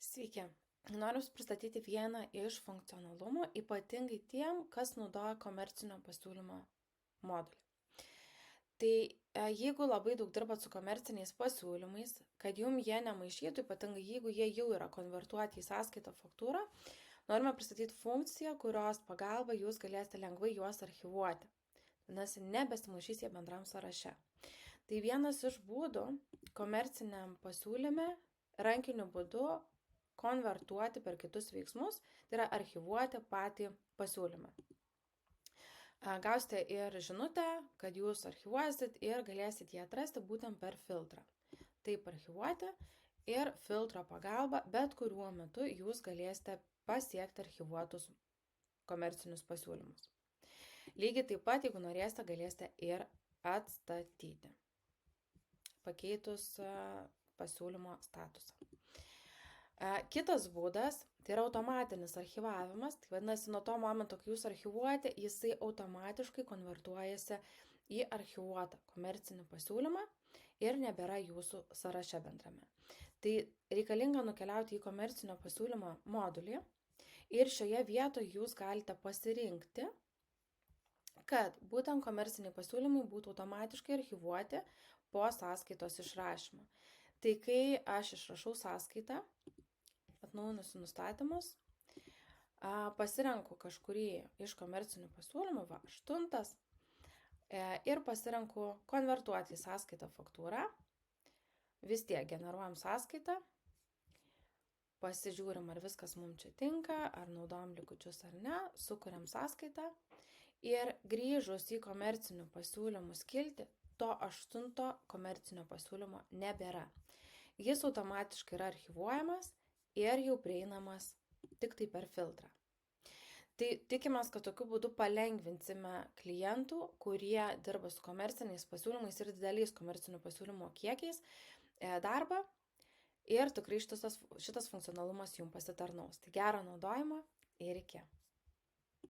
Sveiki. Noriu pristatyti vieną iš funkcionalumų, ypatingai tiem, kas naudoja komercinio pasiūlymo modulį. Tai jeigu labai daug dirbat su komerciniais pasiūlymais, kad jum jie nemaišytų, ypatingai jeigu jie jau yra konvertuoti į sąskaitą faktūrą, norime pristatyti funkciją, kurios pagalba jūs galėsite lengvai juos archyvuoti. Vadinasi, nebesimaišys jie bendram sąraše. Tai vienas iš būdų komerciniam pasiūlyme rankiniu būdu konvertuoti per kitus veiksmus, tai yra archyvuoti patį pasiūlymą. Gausite ir žinutę, kad jūs archyvuosit ir galėsit jį atrasti būtent per filtrą. Taip archyvuoti ir filtro pagalba bet kuriuo metu jūs galėsite pasiekti archyvuotus komercinius pasiūlymus. Lygiai taip pat, jeigu norėsite, galėsite ir atstatyti, pakeitus pasiūlymo statusą. Kitas būdas, tai yra automatinis archyvavimas, tai vadinasi, nuo to momento, kai jūs archyvuojate, jisai automatiškai konvertuojasi į archyvuotą komercinį pasiūlymą ir nebėra jūsų sąraše bendrame. Tai reikalinga nukeliauti į komercinio pasiūlymo modulį ir šioje vietoje jūs galite pasirinkti, kad būtent komerciniai pasiūlymai būtų automatiškai archyvuoti po sąskaitos išrašymo. Tai kai aš išrašau sąskaitą, atnaujinusi nustatymus, pasirenku kažkurį iš komercinių pasiūlymų, 8, ir pasirenku konvertuoti į sąskaitą faktūrą, vis tiek generuojam sąskaitą, pasižiūrim, ar viskas mums čia tinka, ar naudojam likučius ar ne, sukuriam sąskaitą ir grįžus į komercinių pasiūlymų skiltį, to 8 komercinio pasiūlymo nebėra. Jis automatiškai yra archyvuojamas ir jau prieinamas tik tai per filtrą. Tai tikimės, kad tokiu būdu palengvinsime klientų, kurie dirba su komerciniais pasiūlymais ir dideliais komercinių pasiūlymų kiekiais darbą ir tikrai šitas funkcionalumas jums pasitarnaus. Tai gero naudojimo ir iki.